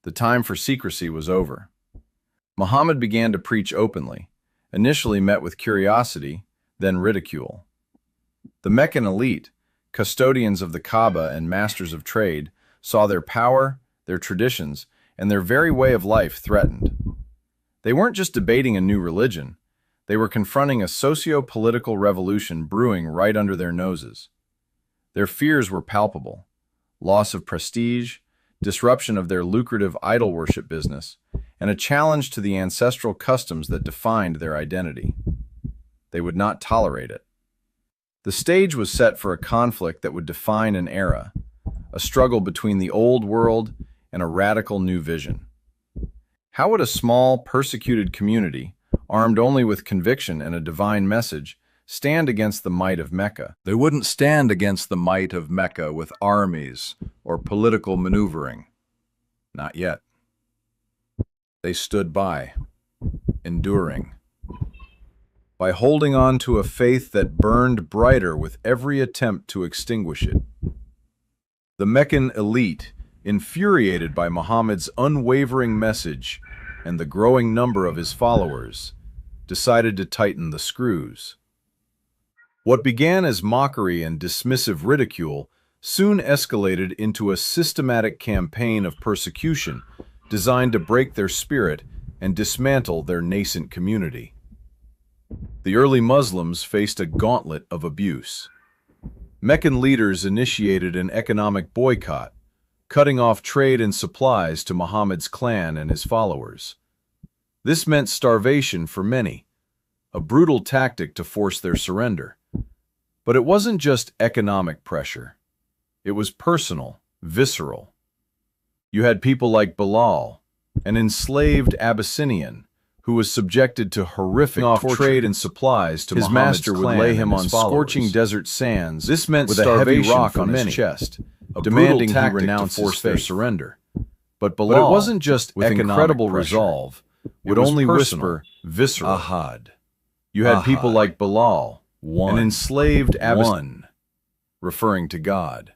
The time for secrecy was over. Muhammad began to preach openly, initially met with curiosity, then ridicule. The Meccan elite, custodians of the Kaaba and masters of trade, saw their power, their traditions, and their very way of life threatened. They weren't just debating a new religion, they were confronting a socio-political revolution brewing right under their noses. Their fears were palpable: loss of prestige, disruption of their lucrative idol worship business, and a challenge to the ancestral customs that defined their identity. They would not tolerate it. The stage was set for a conflict that would define an era, a struggle between the old world and a radical new vision. How would a small, persecuted community, armed only with conviction and a divine message, stand against the might of Mecca? They wouldn't stand against the might of Mecca with armies or political maneuvering. Not yet. They stood by, enduring, by holding on to a faith that burned brighter with every attempt to extinguish it. The Meccan elite, infuriated by Muhammad's unwavering message and the growing number of his followers, decided to tighten the screws. What began as mockery and dismissive ridicule soon escalated into a systematic campaign of persecution designed to break their spirit and dismantle their nascent community. The early Muslims faced a gauntlet of abuse. Meccan leaders initiated an economic boycott, cutting off trade and supplies to Muhammad's clan and his followers. This meant starvation for many, a brutal tactic to force their surrender. But it wasn't just economic pressure. It was personal, visceral. You had people like Bilal, an enslaved Abyssinian, who was subjected to horrific torture. Trade and supplies to his master would lay him on scorching desert sands. This meant with a heavy rock on his chest, demanding he renounce to force their surrender. But Bilal, it wasn't just with incredible resolve, would only whisper, visceral. Ahad. You had people like Bilal, an enslaved Abyssinian, referring to God.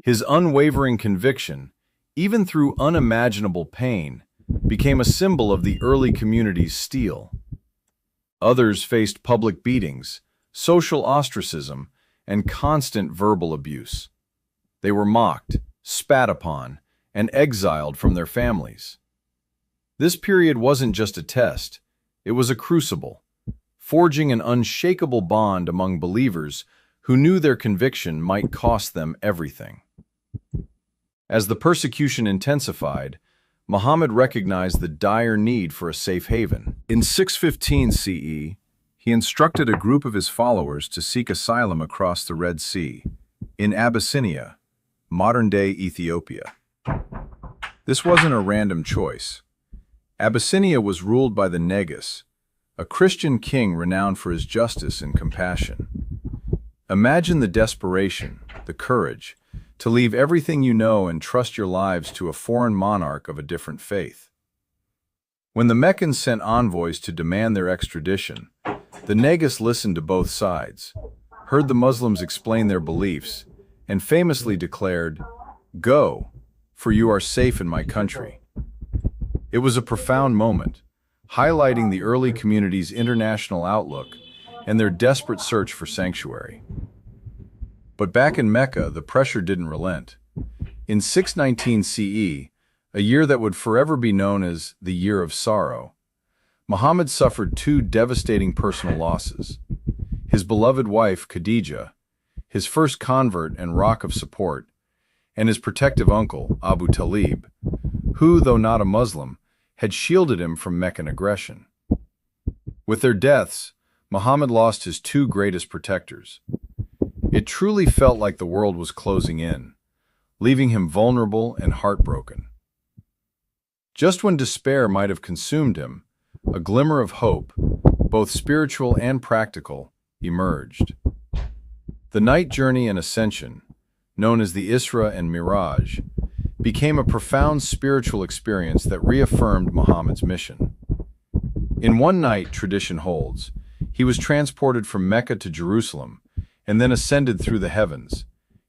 His unwavering conviction, even through unimaginable pain, became a symbol of the early community's steel. Others faced public beatings, social ostracism, and constant verbal abuse. They were mocked, spat upon, and exiled from their families. This period wasn't just a test, it was a crucible, forging an unshakable bond among believers who knew their conviction might cost them everything. As the persecution intensified, Muhammad recognized the dire need for a safe haven. In 615 CE, he instructed a group of his followers to seek asylum across the Red Sea, in Abyssinia, modern-day Ethiopia. This wasn't a random choice. Abyssinia was ruled by the Negus, a Christian king renowned for his justice and compassion. Imagine the desperation, the courage, to leave everything you know and trust your lives to a foreign monarch of a different faith. When the Meccans sent envoys to demand their extradition, the Negus listened to both sides, heard the Muslims explain their beliefs, and famously declared, "Go, for you are safe in my country." It was a profound moment, highlighting the early community's international outlook and their desperate search for sanctuary. But back in Mecca, the pressure didn't relent. In 619 CE, a year that would forever be known as the Year of Sorrow, Muhammad suffered two devastating personal losses: his beloved wife, Khadija, his first convert and rock of support, and his protective uncle, Abu Talib, who, though not a Muslim, had shielded him from Meccan aggression. With their deaths, Muhammad lost his two greatest protectors. It truly felt like the world was closing in, leaving him vulnerable and heartbroken. Just when despair might have consumed him, a glimmer of hope, both spiritual and practical, emerged. The night journey and ascension, known as the Isra and Miraj, became a profound spiritual experience that reaffirmed Muhammad's mission. In one night, tradition holds, he was transported from Mecca to Jerusalem and then ascended through the heavens,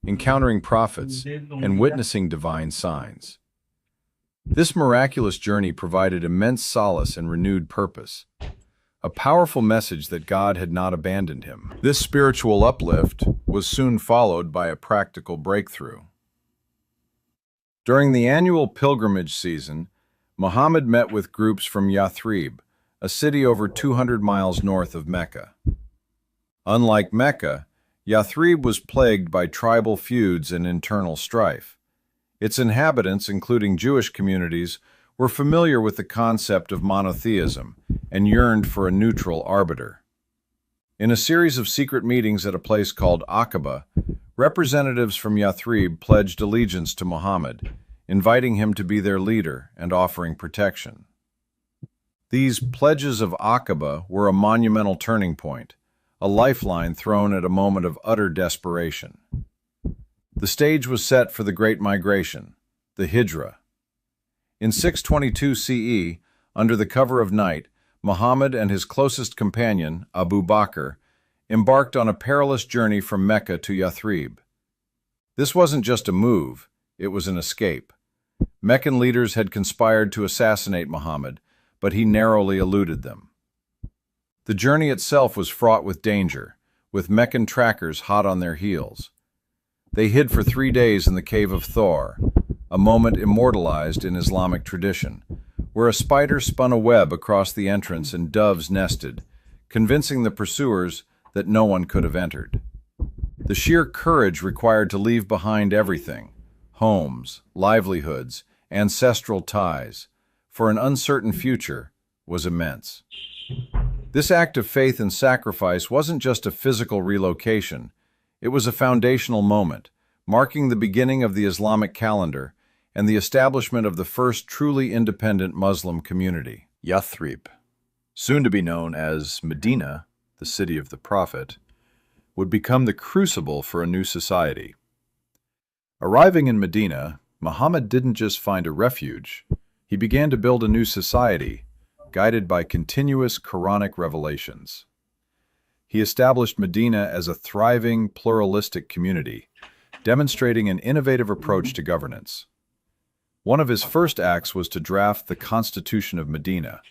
encountering prophets and witnessing divine signs. This miraculous journey provided immense solace and renewed purpose, a powerful message that God had not abandoned him. This spiritual uplift was soon followed by a practical breakthrough. During the annual pilgrimage season, Muhammad met with groups from Yathrib, a city over 200 miles north of Mecca. Unlike Mecca, Yathrib was plagued by tribal feuds and internal strife. Its inhabitants, including Jewish communities, were familiar with the concept of monotheism and yearned for a neutral arbiter. In a series of secret meetings at a place called Aqaba, representatives from Yathrib pledged allegiance to Muhammad, inviting him to be their leader and offering protection. These pledges of Aqaba were a monumental turning point, a lifeline thrown at a moment of utter desperation. The stage was set for the Great Migration, the Hijra. In 622 CE, under the cover of night, Muhammad and his closest companion, Abu Bakr, embarked on a perilous journey from Mecca to Yathrib. This wasn't just a move, it was an escape. Meccan leaders had conspired to assassinate Muhammad, but he narrowly eluded them. The journey itself was fraught with danger, with Meccan trackers hot on their heels. They hid for 3 days in the cave of Thor, a moment immortalized in Islamic tradition, where a spider spun a web across the entrance and doves nested, convincing the pursuers that no one could have entered. The sheer courage required to leave behind everything, homes, livelihoods, ancestral ties, for an uncertain future, was immense. This act of faith and sacrifice wasn't just a physical relocation. It was a foundational moment, marking the beginning of the Islamic calendar and the establishment of the first truly independent Muslim community. Yathrib, soon to be known as Medina, the city of the Prophet, would become the crucible for a new society. Arriving in Medina, Muhammad didn't just find a refuge. He began to build a new society, guided by continuous Quranic revelations. He established Medina as a thriving, pluralistic community, demonstrating an innovative approach to governance. One of his first acts was to draft the Constitution of Medina,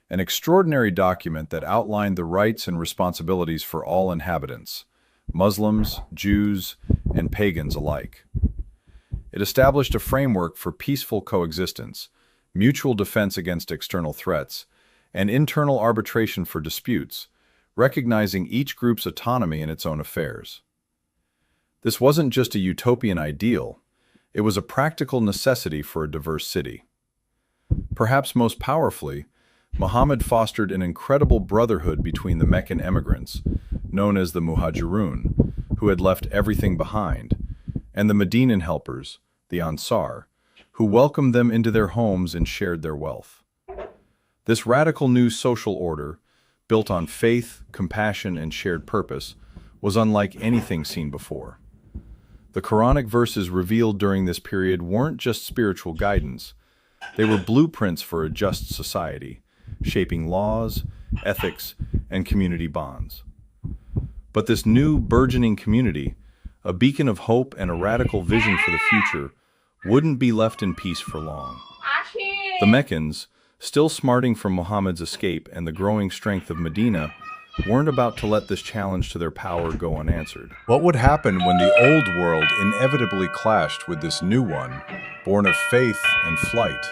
an extraordinary document that outlined the rights and responsibilities for all inhabitants, Muslims, Jews, and pagans alike. It established a framework for peaceful coexistence, mutual defense against external threats, and internal arbitration for disputes, recognizing each group's autonomy in its own affairs. This wasn't just a utopian ideal, it was a practical necessity for a diverse city. Perhaps most powerfully, Muhammad fostered an incredible brotherhood between the Meccan emigrants, known as the Muhajirun, who had left everything behind, and the Medinan helpers, the Ansar, who welcomed them into their homes and shared their wealth. This radical new social order, built on faith, compassion, and shared purpose, was unlike anything seen before. The Quranic verses revealed during this period weren't just spiritual guidance, they were blueprints for a just society, shaping laws, ethics, and community bonds. But this new, burgeoning community, a beacon of hope and a radical vision for the future, wouldn't be left in peace for long. The Meccans, still smarting from Muhammad's escape and the growing strength of Medina, weren't about to let this challenge to their power go unanswered. What would happen when the old world inevitably clashed with this new one, born of faith and flight?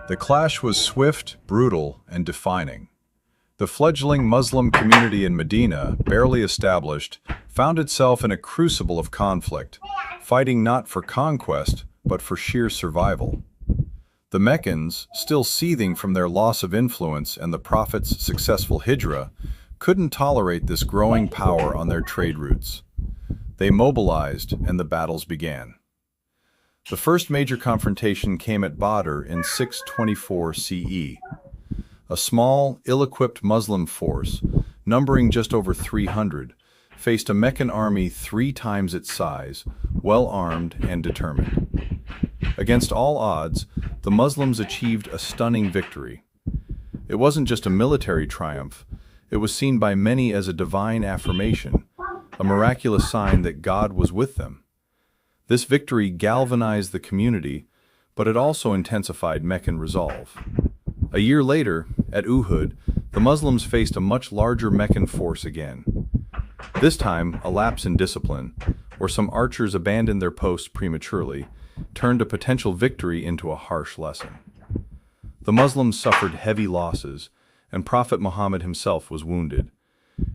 The clash was swift, brutal, and defining. The fledgling Muslim community in Medina, barely established, found itself in a crucible of conflict, fighting not for conquest, but for sheer survival. The Meccans, still seething from their loss of influence and the Prophet's successful hijra, couldn't tolerate this growing power on their trade routes. They mobilized, and the battles began. The first major confrontation came at Badr in 624 CE. A small, ill-equipped Muslim force, numbering just over 300, faced a Meccan army 3 times its size, well-armed and determined. Against all odds, the Muslims achieved a stunning victory. It wasn't just a military triumph, it was seen by many as a divine affirmation, a miraculous sign that God was with them. This victory galvanized the community, but it also intensified Meccan resolve. A year later, at Uhud, the Muslims faced a much larger Meccan force again. This time, a lapse in discipline, or some archers abandoned their posts prematurely, turned a potential victory into a harsh lesson. The Muslims suffered heavy losses, and Prophet Muhammad himself was wounded.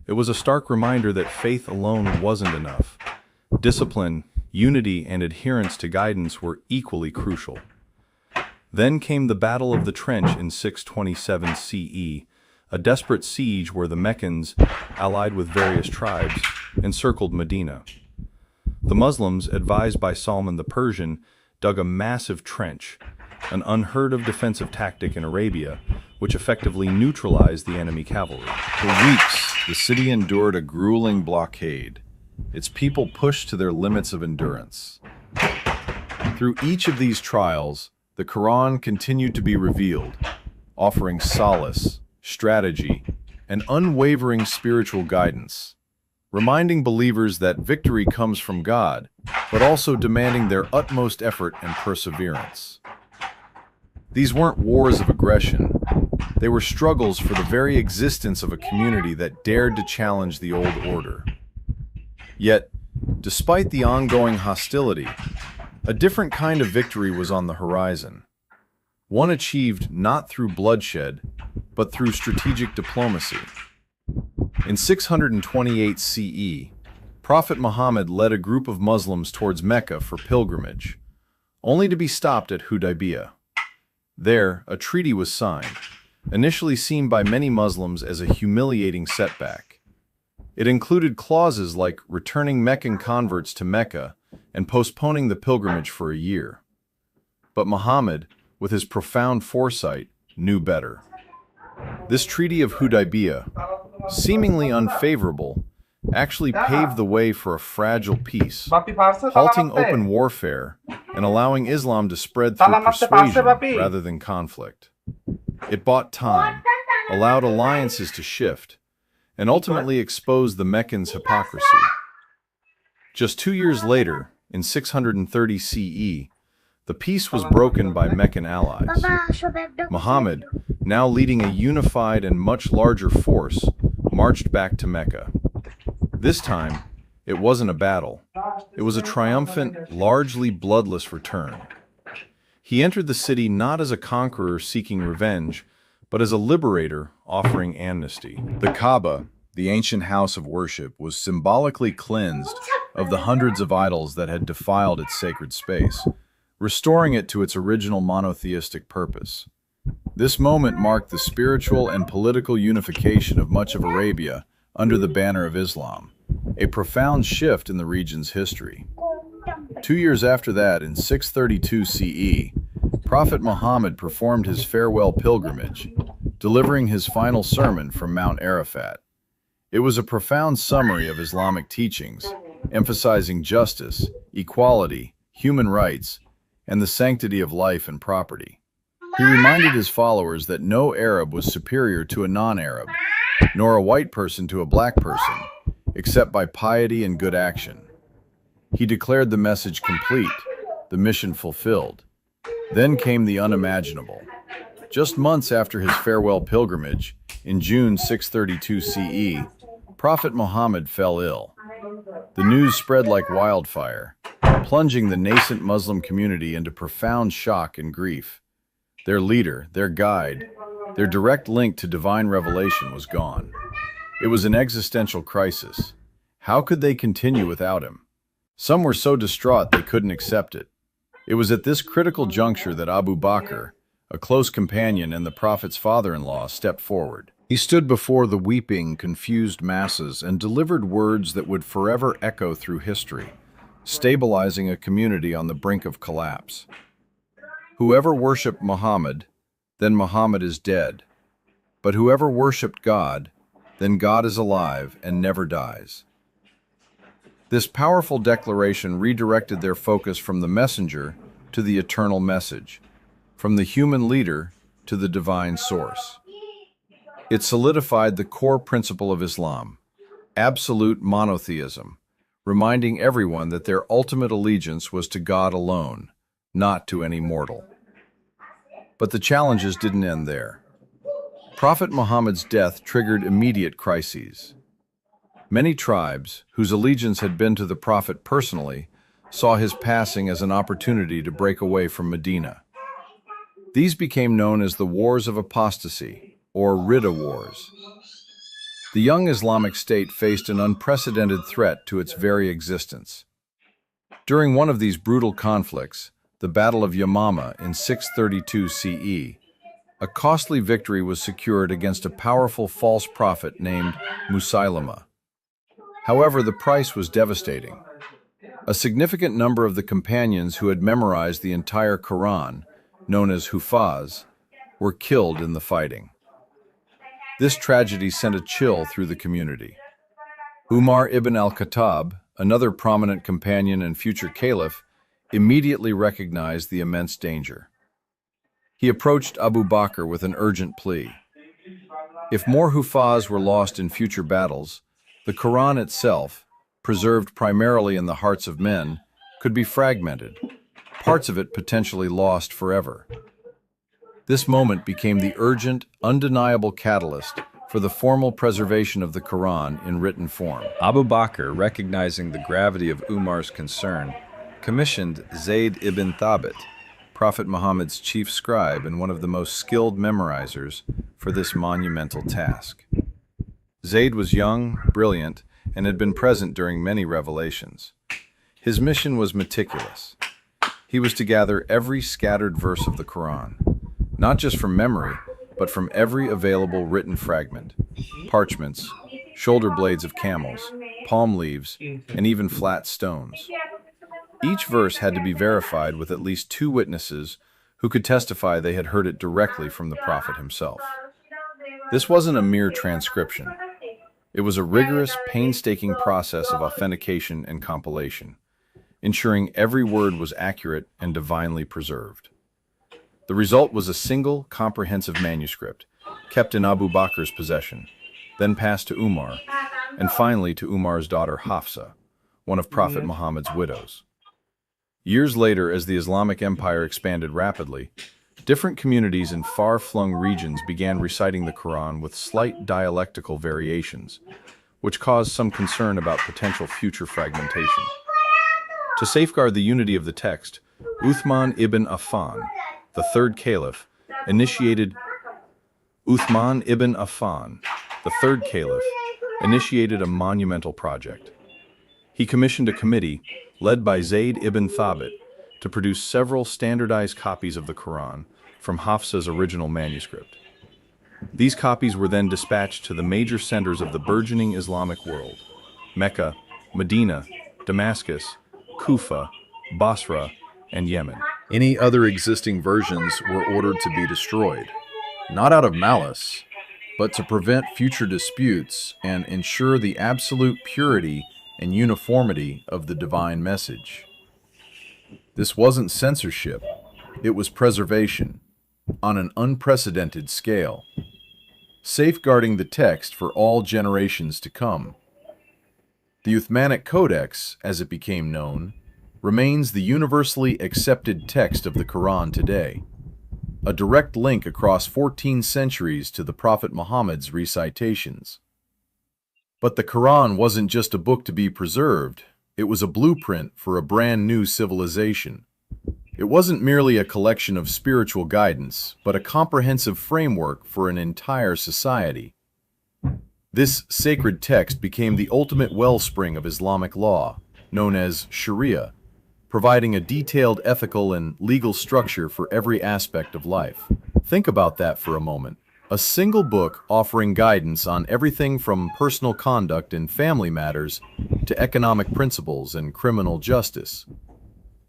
It was a stark reminder that faith alone wasn't enough. Discipline, unity, and adherence to guidance were equally crucial. Then came the Battle of the Trench in 627 CE, a desperate siege where the Meccans, allied with various tribes, encircled Medina. The Muslims, advised by Salman the Persian, dug a massive trench, an unheard-of defensive tactic in Arabia, which effectively neutralized the enemy cavalry. For weeks, the city endured a grueling blockade, its people pushed to their limits of endurance. Through each of these trials, the Quran continued to be revealed, offering solace, strategy, and unwavering spiritual guidance, reminding believers that victory comes from God, but also demanding their utmost effort and perseverance. These weren't wars of aggression. They were struggles for the very existence of a community that dared to challenge the old order. Yet, despite the ongoing hostility, a different kind of victory was on the horizon. One achieved not through bloodshed, but through strategic diplomacy. In 628 CE, Prophet Muhammad led a group of Muslims towards Mecca for pilgrimage, only to be stopped at Hudaybiyah. There, a treaty was signed, initially seen by many Muslims as a humiliating setback. It included clauses like returning Meccan converts to Mecca and postponing the pilgrimage for a year. But Muhammad, with his profound foresight, knew better. This Treaty of Hudaybiyah, seemingly unfavorable, actually paved the way for a fragile peace, halting open warfare and allowing Islam to spread through persuasion rather than conflict. It bought time, allowed alliances to shift, and ultimately exposed the Meccans' hypocrisy. Just 2 years later, in 630 CE, the peace was broken by Meccan allies. Muhammad, now leading a unified and much larger force, marched back to Mecca. This time, it wasn't a battle. It was a triumphant, largely bloodless return. He entered the city not as a conqueror seeking revenge, but as a liberator offering amnesty. The Kaaba, the ancient house of worship, was symbolically cleansed of the hundreds of idols that had defiled its sacred space, restoring it to its original monotheistic purpose. This moment marked the spiritual and political unification of much of Arabia under the banner of Islam, a profound shift in the region's history. 2 years after that, in 632 CE, Prophet Muhammad performed his farewell pilgrimage, delivering his final sermon from Mount Arafat. It was a profound summary of Islamic teachings, emphasizing justice, equality, human rights, and the sanctity of life and property. He reminded his followers that no Arab was superior to a non-Arab, nor a white person to a black person, except by piety and good action. He declared the message complete, the mission fulfilled. Then came the unimaginable. Just months after his farewell pilgrimage, in June 632 CE, Prophet Muhammad fell ill. The news spread like wildfire, plunging the nascent Muslim community into profound shock and grief. Their leader, their guide, their direct link to divine revelation was gone. It was an existential crisis. How could they continue without him? Some were so distraught they couldn't accept it. It was at this critical juncture that Abu Bakr, a close companion and the Prophet's father-in-law, stepped forward. He stood before the weeping, confused masses and delivered words that would forever echo through history, stabilizing a community on the brink of collapse. Whoever worshipped Muhammad, then Muhammad is dead. But whoever worshipped God, then God is alive and never dies. This powerful declaration redirected their focus from the messenger to the eternal message, from the human leader to the divine source. It solidified the core principle of Islam, absolute monotheism, reminding everyone that their ultimate allegiance was to God alone, not to any mortal. But the challenges didn't end there. Prophet Muhammad's death triggered immediate crises. Many tribes, whose allegiance had been to the Prophet personally, saw his passing as an opportunity to break away from Medina. These became known as the Wars of Apostasy, or Ridda Wars. The young Islamic State faced an unprecedented threat to its very existence. During one of these brutal conflicts, the Battle of Yamama in 632 CE, a costly victory was secured against a powerful false prophet named Musaylama. However, the price was devastating. A significant number of the companions who had memorized the entire Quran, known as Huffaz, were killed in the fighting. This tragedy sent a chill through the community. Umar ibn al-Khattab, another prominent companion and future caliph, immediately recognized the immense danger. He approached Abu Bakr with an urgent plea. If more Huffaz were lost in future battles, the Quran itself, preserved primarily in the hearts of men, could be fragmented, parts of it potentially lost forever. This moment became the urgent, undeniable catalyst for the formal preservation of the Quran in written form. Abu Bakr, recognizing the gravity of Umar's concern, commissioned Zayd ibn Thabit, Prophet Muhammad's chief scribe and one of the most skilled memorizers, for this monumental task. Zayd was young, brilliant, and had been present during many revelations. His mission was meticulous. He was to gather every scattered verse of the Quran, not just from memory, but from every available written fragment: parchments, shoulder blades of camels, palm leaves, and even flat stones. Each verse had to be verified with at least 2 witnesses who could testify they had heard it directly from the Prophet himself. This wasn't a mere transcription. It was a rigorous, painstaking process of authentication and compilation, ensuring every word was accurate and divinely preserved. The result was a single, comprehensive manuscript, kept in Abu Bakr's possession, then passed to Umar, and finally to Umar's daughter Hafsa, one of Prophet Muhammad's widows. Years later, as the Islamic Empire expanded rapidly, different communities in far-flung regions began reciting the Quran with slight dialectical variations, which caused some concern about potential future fragmentation. To safeguard the unity of the text, Uthman ibn Affan, the third caliph, initiated a monumental project. He commissioned a committee, led by Zayd ibn Thabit, to produce several standardized copies of the Quran from Hafsa's original manuscript. These copies were then dispatched to the major centers of the burgeoning Islamic world: Mecca, Medina, Damascus, Kufa, Basra, and Yemen. Any other existing versions were ordered to be destroyed, not out of malice, but to prevent future disputes and ensure the absolute purity and uniformity of the divine message. This wasn't censorship, it was preservation, on an unprecedented scale, safeguarding the text for all generations to come. The Uthmanic Codex, as it became known, remains the universally accepted text of the Quran today, a direct link across 14 centuries to the Prophet Muhammad's recitations. But the Quran wasn't just a book to be preserved, it was a blueprint for a brand new civilization. It wasn't merely a collection of spiritual guidance, but a comprehensive framework for an entire society. This sacred text became the ultimate wellspring of Islamic law, known as Sharia, providing a detailed ethical and legal structure for every aspect of life. Think about that for a moment. A single book offering guidance on everything from personal conduct and family matters to economic principles and criminal justice.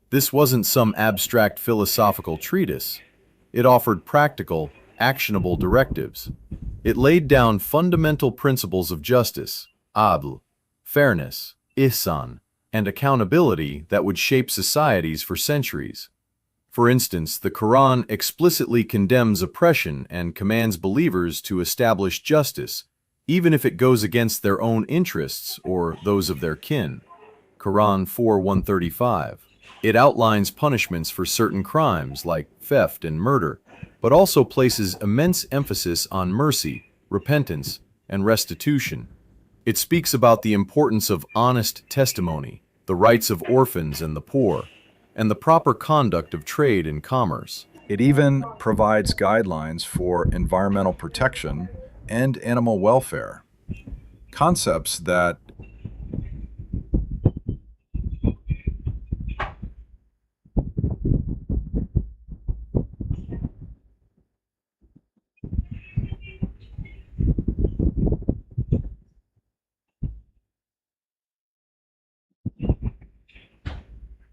This wasn't some abstract philosophical treatise. It offered practical, actionable directives. It laid down fundamental principles of justice, adl, fairness, ihsan, and accountability that would shape societies for centuries. For instance, the Quran explicitly condemns oppression and commands believers to establish justice, even if it goes against their own interests or those of their kin. Quran 4:135. It outlines punishments for certain crimes like theft and murder, but also places immense emphasis on mercy, repentance, and restitution. It speaks about the importance of honest testimony, the rights of orphans and the poor, and the proper conduct of trade and commerce. It even provides guidelines for environmental protection and animal welfare, concepts that